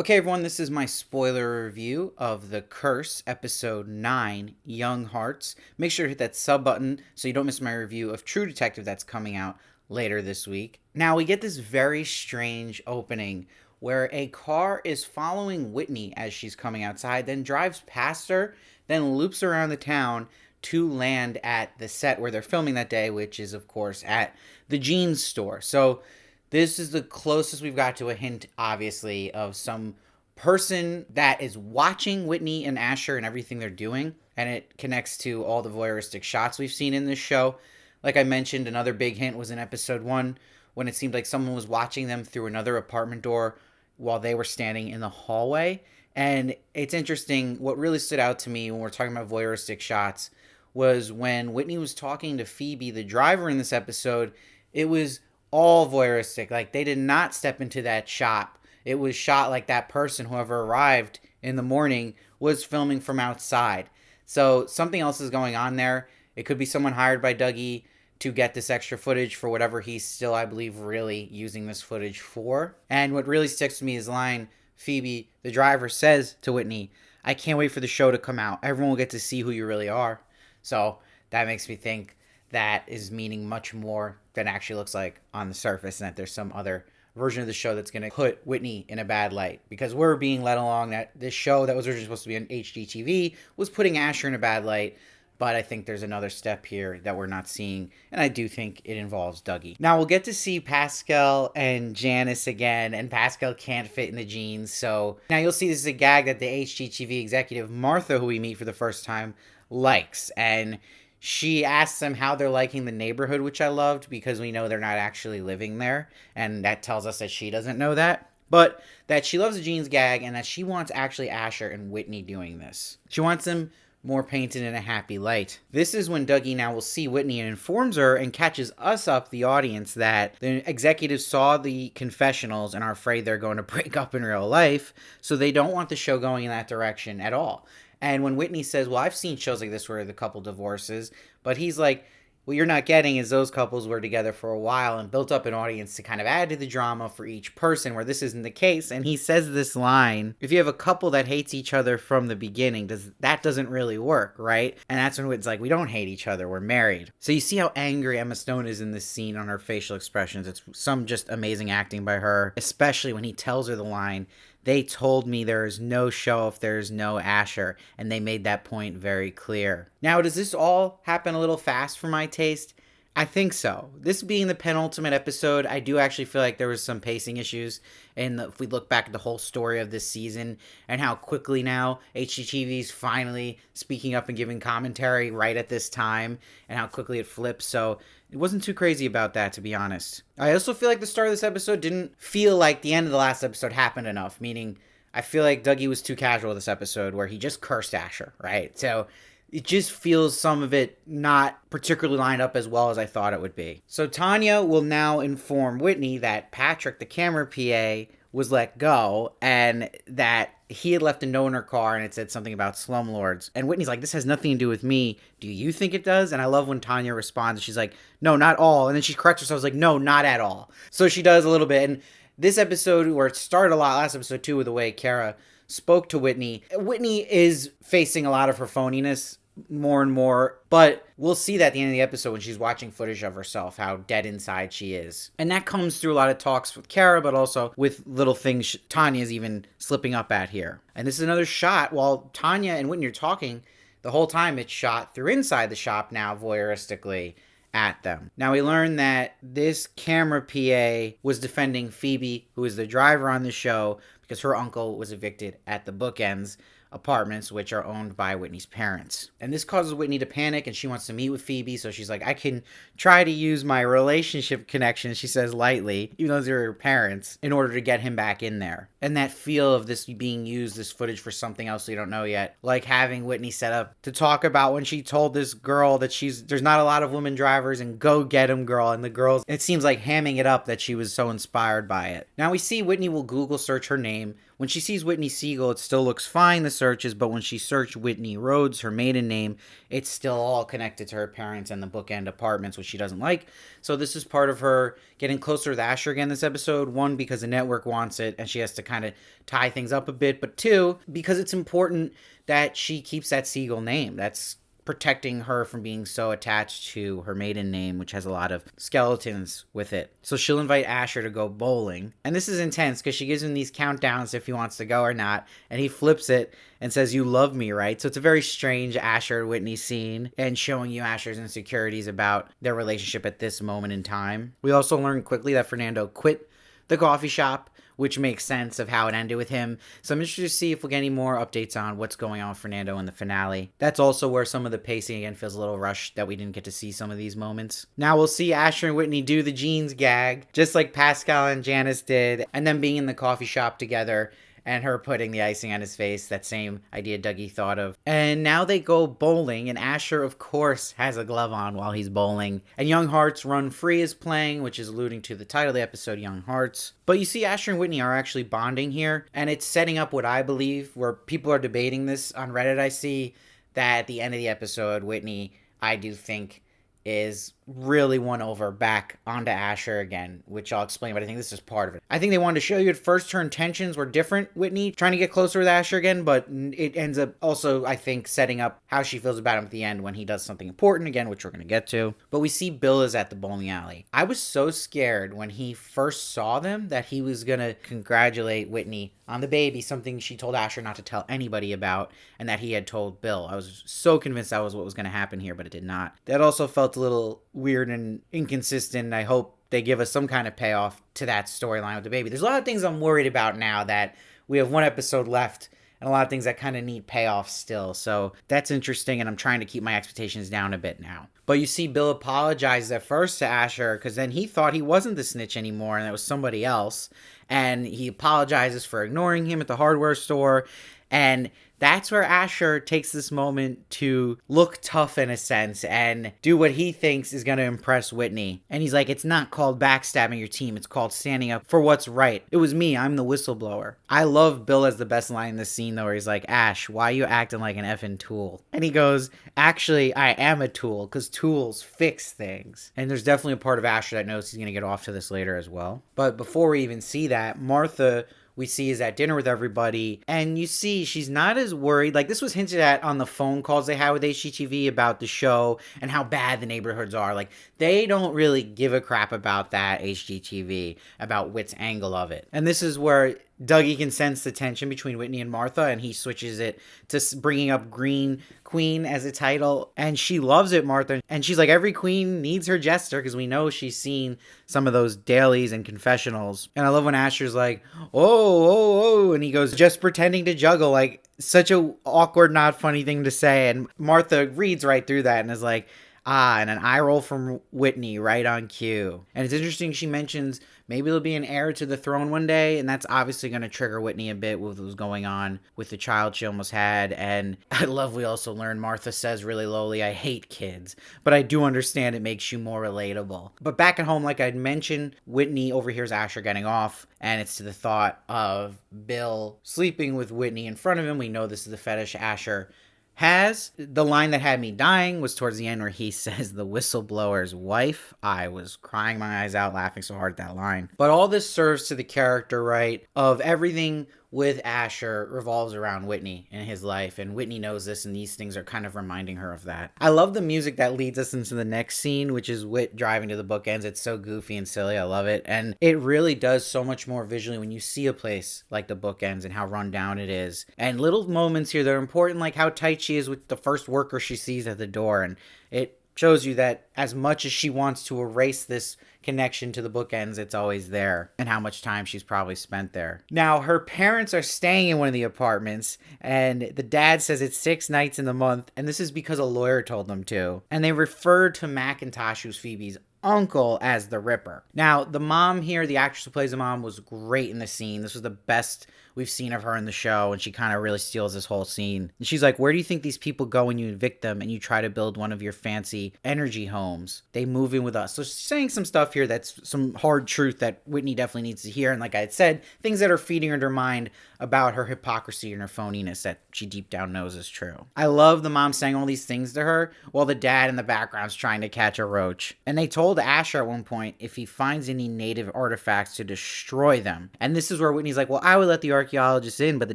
Okay, everyone, this is my spoiler review of The Curse, Episode 9, Young Hearts. Make sure to hit that sub button so you don't miss my review of True Detective that's coming out later this week. Now, we get this very strange opening where a car is following Whitney as she's coming outside, then drives past her, then loops around the town to land at the set where they're filming that day, which is, of course, at the jeans store. So, this is the closest we've got to a hint, obviously, of some person that is watching Whitney and Asher and everything they're doing. And it connects to all the voyeuristic shots we've seen in this show. Like I mentioned, another big hint was in episode 1 when it seemed like someone was watching them through another apartment door while they were standing in the hallway. And it's interesting, what really stood out to me when we're talking about voyeuristic shots was when Whitney was talking to Phoebe, the driver in this episode, it was all voyeuristic. Like, they did not step into that shop. It was shot like that person, whoever arrived in the morning, was filming from outside. So something else is going on there. It could be someone hired by Dougie to get this extra footage for whatever he's still, I believe, really using this footage for. And what really sticks to me is the line Phoebe, the driver, says to Whitney, "I can't wait for the show to come out. Everyone will get to see who you really are." So that makes me think that is meaning much more than it actually looks like on the surface, and that there's some other version of the show that's going to put Whitney in a bad light, because we're being led along that this show that was originally supposed to be on HGTV was putting Asher in a bad light. But I think there's another step here that we're not seeing, and I do think it involves Dougie. Now, we'll get to see Pascal and Janice again, and Pascal can't fit in the jeans, so now you'll see this is a gag that the HGTV executive Martha, who we meet for the first time, likes, and she asks them how they're liking the neighborhood, which I loved, because we know they're not actually living there, and that tells us that she doesn't know that. But that she loves the jeans gag, and that she wants actually Asher and Whitney doing this. She wants them more painted in a happy light. This is when Dougie now will see Whitney and informs her and catches us up, the audience, that the executives saw the confessionals and are afraid they're going to break up in real life, so they don't want the show going in that direction at all. And when Whitney says, well, I've seen shows like this where the couple divorces, but he's like, what you're not getting is those couples were together for a while and built up an audience to kind of add to the drama for each person, where this isn't the case. And he says this line, if you have a couple that hates each other from the beginning, that doesn't really work, right? And that's when it's like, we don't hate each other, we're married. So you see how angry Emma Stone is in this scene on her facial expressions. It's some just amazing acting by her, especially when he tells her the line, they told me there is no show if there's no Asher, and they made that point very clear. Now, does this all happen a little fast for my taste? I think so. This being the penultimate episode, I do actually feel like there was some pacing issues. And if we look back at the whole story of this season and how quickly now HGTV is finally speaking up and giving commentary right at this time, and how quickly it flips. So it wasn't too crazy about that, to be honest. I also feel like the start of this episode didn't feel like the end of the last episode happened enough, meaning I feel like Dougie was too casual this episode where he just cursed Asher, right? So it just feels some of it not particularly lined up as well as I thought it would be. So Tanya will now inform Whitney that Patrick, the camera PA, was let go, and that he had left a note in her car and it said something about slumlords. And Whitney's like, this has nothing to do with me. Do you think it does? And I love when Tanya responds. She's like, no, not all. And then she corrects herself, like, no, not at all. So she does a little bit. And this episode, where it started a lot last episode too, with the way Cara spoke to Whitney. Whitney is facing a lot of her phoniness more and more, but we'll see that at the end of the episode when she's watching footage of herself, how dead inside she is. And that comes through a lot of talks with Cara, but also with little things Tanya's even slipping up at here. And this is another shot while Tanya and Whitney are talking. The whole time it's shot through inside the shop now, voyeuristically at them. Now we learn that this camera PA was defending Phoebe, who is the driver on the show, because her uncle was evicted at the Bookends apartments, which are owned by Whitney's parents. And this causes Whitney to panic, and she wants to meet with Phoebe, so she's like, I can try to use my relationship connection, she says lightly, even though they're her parents, in order to get him back in there. And that feel of this being used, this footage, for something else we don't know yet, like having Whitney set up to talk about when she told this girl that there's not a lot of women drivers and go get him, girl, and the girls, it seems like hamming it up that she was so inspired by it. Now we see Whitney will Google search her name, When she sees Whitney Siegel, it still looks fine, the searches, but when she searched Whitney Rhodes, her maiden name, it's still all connected to her parents and the bookend apartments, which she doesn't like. So this is part of her getting closer with Asher again this episode. One, because the network wants it and she has to kind of tie things up a bit, but two, because it's important that she keeps that Siegel name. That's protecting her from being so attached to her maiden name, which has a lot of skeletons with it. So she'll invite Asher to go bowling. And this is intense because she gives him these countdowns if he wants to go or not. And he flips it and says, "You love me, right?" So it's a very strange Asher Whitney scene and showing you Asher's insecurities about their relationship at this moment in time. We also learn quickly that Fernando quit the coffee shop, which makes sense of how it ended with him. So I'm interested to see if we'll get any more updates on what's going on with Fernando in the finale. That's also where some of the pacing again feels a little rushed, that we didn't get to see some of these moments. Now we'll see Asher and Whitney do the jeans gag, just like Pascal and Janice did, and them being in the coffee shop together and her putting the icing on his face, that same idea Dougie thought of. And now they go bowling, and Asher, of course, has a glove on while he's bowling. And Young Hearts Run Free is playing, which is alluding to the title of the episode, Young Hearts. But you see Asher and Whitney are actually bonding here, and it's setting up what I believe, where people are debating this on Reddit. I see that at the end of the episode, Whitney, I do think, is really won over back onto Asher again, which I'll explain, but I think this is part of it. I think they wanted to show you at first her intentions were different, Whitney, trying to get closer with Asher again, but it ends up also, I think, setting up how she feels about him at the end when he does something important again, which we're going to get to. But we see Bill is at the bowling alley. I was so scared when he first saw them that he was going to congratulate Whitney on the baby, something she told Asher not to tell anybody about, and that he had told Bill. I was so convinced that was what was going to happen here, but it did not. That also felt a little weird and inconsistent. I hope they give us some kind of payoff to that storyline with the baby. There's a lot of things I'm worried about now that we have one episode left, and a lot of things that kind of need payoff still. So that's interesting, and I'm trying to keep my expectations down a bit now. But you see Bill apologizes at first to Asher because then he thought he wasn't the snitch anymore and it was somebody else. And he apologizes for ignoring him at the hardware store. And that's where Asher takes this moment to look tough in a sense and do what he thinks is going to impress Whitney. And he's like, it's not called backstabbing your team. It's called standing up for what's right. It was me. I'm the whistleblower. I love Bill as the best line in this scene, though, where he's like, Ash, why are you acting like an effing tool? And he goes, actually, I am a tool because tools fix things. And there's definitely a part of Asher that knows he's going to get off to this later as well. But before we even see that, Martha, we see, is at dinner with everybody, and you see she's not as worried. Like, this was hinted at on the phone calls they had with HGTV about the show and how bad the neighborhoods are. Like, they don't really give a crap about that, HGTV, about Whit's angle of it. And this is where Dougie can sense the tension between Whitney and Martha, and he switches it to bringing up Green Queen as a title, and she loves it, Martha. And she's like, every queen needs her jester, because we know she's seen some of those dailies and confessionals. And I love when Asher's like, oh, and he goes, just pretending to juggle, like, such a awkward, not funny thing to say. And Martha reads right through that and is like, and an eye roll from Whitney right on cue. And it's interesting she mentions maybe there'll be an heir to the throne one day, and that's obviously going to trigger Whitney a bit with what was going on with the child she almost had. And I love we also learn Martha says really lowly, I hate kids, but I do understand it makes you more relatable. But back at home, like I'd mentioned, Whitney overhears Asher getting off, and it's to the thought of Bill sleeping with Whitney in front of him. We know this is the fetish Asher has. The line that had me dying was towards the end where he says the whistleblower's wife. I was crying my eyes out laughing so hard at that line. But all this serves to the character, right, of everything with Asher revolves around Whitney in his life, and Whitney knows this, and these things are kind of reminding her of that. I love the music that leads us into the next scene, which is Whit driving to the bookends. It's so goofy and silly. I love it, and it really does so much more visually when you see a place like the bookends and how run down it is. And little moments here that are important, like how tight she is with the first worker she sees at the door, and it shows you that as much as she wants to erase this connection to the bookends, it's always there, and how much time she's probably spent there. Now, her parents are staying in one of the apartments, and the dad says it's 6 nights in the month, and this is because a lawyer told them to. And they refer to Macintosh, who's Phoebe's uncle, as the Ripper. Now, the mom here, the actress who plays the mom, was great in the scene. This was the best we've seen of her in the show, and she kind of really steals this whole scene. And she's like, where do you think these people go when you evict them and you try to build one of your fancy energy homes? They move in with us. So she's saying some stuff here that's some hard truth that Whitney definitely needs to hear. And like I had said, things that are feeding into her mind about her hypocrisy and her phoniness that she deep down knows is true. I love the mom saying all these things to her while the dad in the background's trying to catch a roach. And they told Asher at one point if he finds any native artifacts to destroy them. And this is where Whitney's like, well, I would let the archaeologists in, but the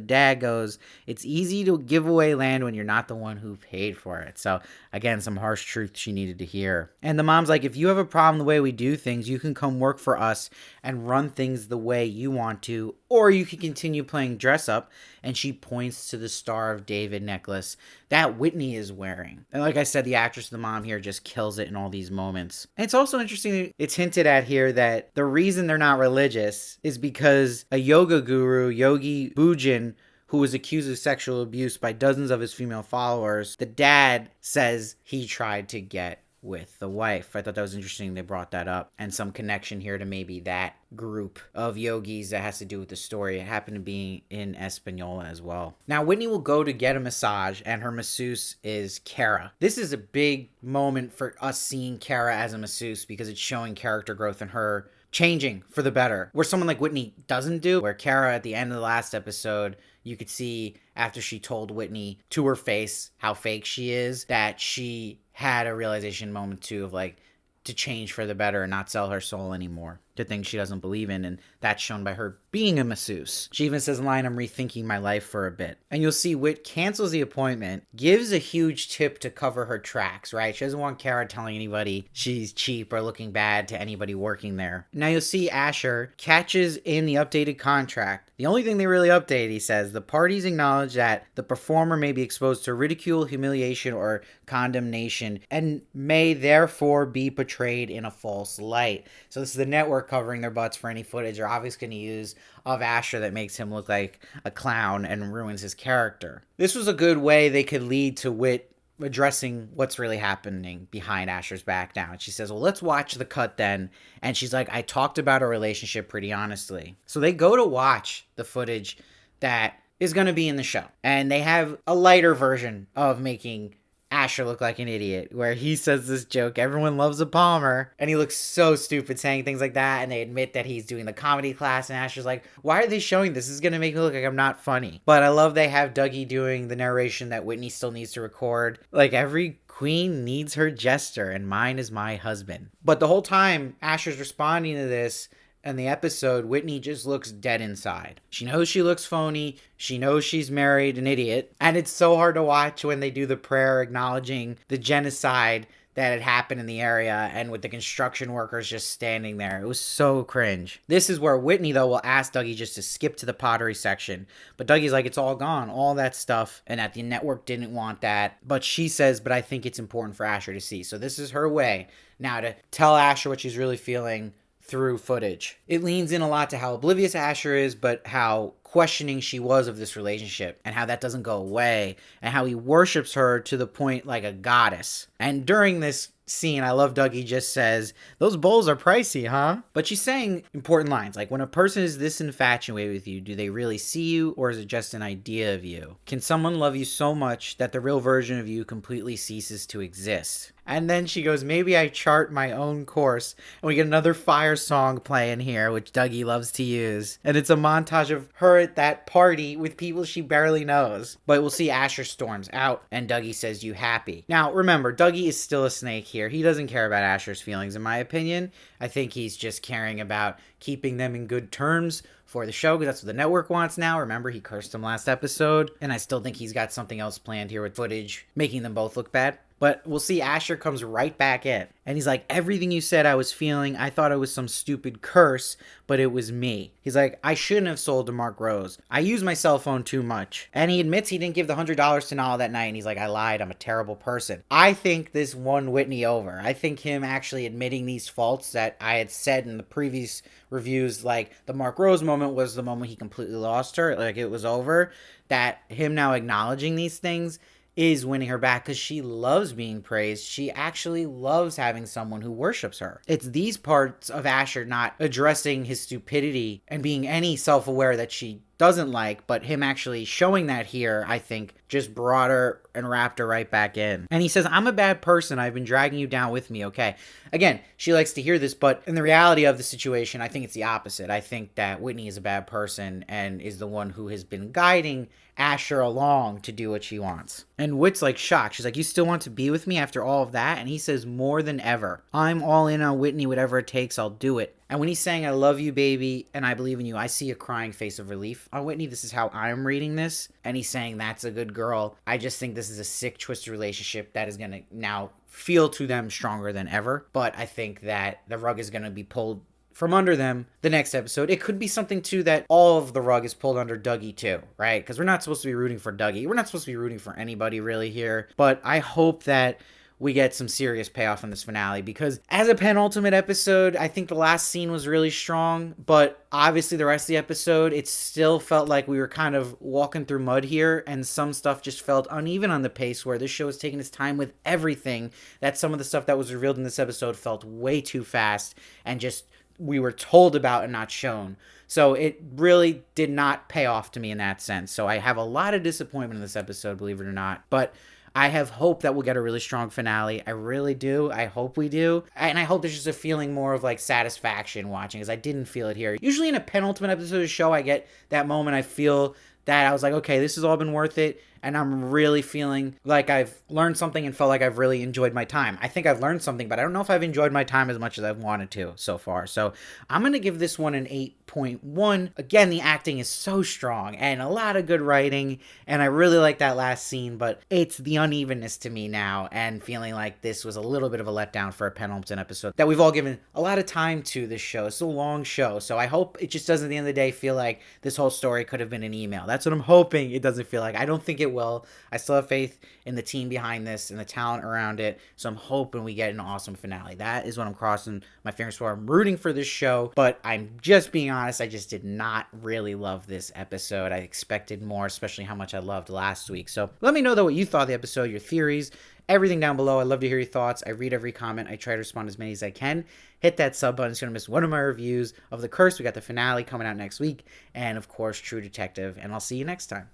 dad goes, it's easy to give away land when you're not the one who paid for it. So again, some harsh truth she needed to hear. And the mom's like, if you have a problem the way we do things, you can come work for us and run things the way you want to, or you can continue playing dress up. And she points to the Star of David necklace that Whitney is wearing. And like I said, the actress, the mom here, just kills it in all these moments. And it's also interesting, it's hinted at here that the reason they're not religious is because a yoga guru, Yogi Bhujan, who was accused of sexual abuse by dozens of his female followers, the dad says he tried to get with the wife. I thought that was interesting they brought that up, and some connection here to maybe that group of yogis that has to do with the story. It happened to be in Espanola as well. Now Whitney will go to get a massage, and her masseuse is Cara. This is a big moment for us seeing Cara as a masseuse because it's showing character growth in her changing for the better, where someone like Whitney doesn't do. Where Cara at the end of the last episode, you could see after she told Whitney to her face how fake she is, that she had a realization moment too of like to change for the better and not sell her soul anymore to things she doesn't believe in, and that's shown by her being a masseuse. She even says in line, I'm rethinking my life for a bit. And you'll see Whit cancels the appointment, gives a huge tip to cover her tracks, right? She doesn't want Cara telling anybody she's cheap or looking bad to anybody working there. Now you'll see Asher catches in the updated contract. The only thing they really updated, he says, the parties acknowledge that the performer may be exposed to ridicule, humiliation, or condemnation, and may therefore be portrayed in a false light. So this is the network covering their butts for any footage they're obviously going to use of Asher that makes him look like a clown and ruins his character. This was a good way they could lead to Whit addressing what's really happening behind Asher's back now. And she says, well, let's watch the cut then. And she's like, I talked about our relationship pretty honestly. So they go to watch the footage that is going to be in the show. And they have a lighter version of making Asher look like an idiot, where he says this joke, everyone loves a Palmer, and he looks so stupid saying things like that, and they admit that he's doing the comedy class, and Asher's like, why are they showing this? This is going to make me look like I'm not funny. But I love they have Dougie doing the narration that Whitney still needs to record. Like, every queen needs her jester, and mine is my husband. But the whole time Asher's responding to this, in the episode, Whitney just looks dead inside. She knows she looks phony. She knows she's married an idiot. And it's so hard to watch when they do the prayer acknowledging the genocide that had happened in the area, and with the construction workers just standing there. It was so cringe. This is where Whitney, though, will ask Dougie just to skip to the pottery section. But Dougie's like, it's all gone, all that stuff. And that the network didn't want that. But she says, but I think it's important for Asher to see. So this is her way now to tell Asher what she's really feeling through footage. It leans in a lot to how oblivious Asher is, but how questioning she was of this relationship, and how that doesn't go away, and how he worships her to the point like a goddess. And during this scene, I love Dougie just says, those bowls are pricey, huh? But she's saying important lines, like, when a person is this infatuated with you, do they really see you, or is it just an idea of you? Can someone love you so much that the real version of you completely ceases to exist? And then she goes, maybe I chart my own course. And we get another fire song playing here, which Dougie loves to use. And it's a montage of her at that party with people she barely knows. But we'll see Asher storms out, and Dougie says, you happy? Now, remember, Dougie is still a snake here. He doesn't care about Asher's feelings, in my opinion. I think he's just caring about keeping them in good terms for the show, because that's what the network wants now. Remember, he cursed them last episode. And I still think he's got something else planned here with footage, making them both look bad. But we'll see Asher comes right back in. And he's like, everything you said I was feeling, I thought it was some stupid curse, but it was me. He's like, I shouldn't have sold to Mark Rose. I use my cell phone too much. And he admits he didn't give the $100 to Nala that night. And he's like, I lied. I'm a terrible person. I think this won Whitney over. I think him actually admitting these faults that I had said in the previous reviews, like the Mark Rose moment was the moment he completely lost her. Like, it was over. That him now acknowledging these things is winning her back, because she loves being praised. She actually loves having someone who worships her. It's these parts of Asher not addressing his stupidity and being any self-aware that she doesn't like, but him actually showing that here, I think, just brought her and wrapped her right back in. And he says, I'm a bad person. I've been dragging you down with me, okay? Again, she likes to hear this, but in the reality of the situation, I think it's the opposite. I think that Whitney is a bad person and is the one who has been guiding Asher along to do what she wants. And Whit's like shocked. She's like, you still want to be with me after all of that? And he says, more than ever. I'm all in on Whitney, whatever it takes, I'll do it. And when he's saying, I love you, baby, and I believe in you, I see a crying face of relief on Whitney. This is how I'm reading this. And he's saying, that's a good girl. I just think this is a sick, twisted relationship that is going to now feel to them stronger than ever. But I think that the rug is going to be pulled from under them the next episode. It could be something too that all of the rug is pulled under Dougie too, right? Because we're not supposed to be rooting for Dougie. We're not supposed to be rooting for anybody really here. But I hope that we get some serious payoff in this finale, because as a penultimate episode, I think the last scene was really strong, but obviously the rest of the episode, it still felt like we were kind of walking through mud here, and some stuff just felt uneven on the pace, where this show is taking its time with everything, that some of the stuff that was revealed in this episode felt way too fast and just we were told about and not shown. So it really did not pay off to me in that sense. So I have a lot of disappointment in this episode, believe it or not. But I have hope that we'll get a really strong finale. I really do. I hope we do. And I hope there's just a feeling more of like satisfaction watching, because I didn't feel it here. Usually in a penultimate episode of the show, I get that moment. I feel that I was like, okay, this has all been worth it. And I'm really feeling like I've learned something and felt like I've really enjoyed my time. I think I've learned something, but I don't know if I've enjoyed my time as much as I've wanted to so far. So I'm going to give this one an 8.1. Again, the acting is so strong and a lot of good writing. And I really like that last scene, but it's the unevenness to me now and feeling like this was a little bit of a letdown for a penultimate episode that we've all given a lot of time to this show. It's a long show. So I hope it just doesn't at the end of the day feel like this whole story could have been an email. That's what I'm hoping it doesn't feel like. I don't think it will. I still have faith in the team behind this and the talent around it. So I'm hoping we get an awesome finale. That is what I'm crossing my fingers for. I'm rooting for this show, but I'm just being honest. I just did not really love this episode. I expected more, especially how much I loved last week. So let me know though what you thought of the episode, your theories, everything down below. I'd love to hear your thoughts. I read every comment. I try to respond as many as I can. Hit that sub button so you don't miss one of my reviews of The Curse. We got the finale coming out next week. And of course, True Detective. And I'll see you next time.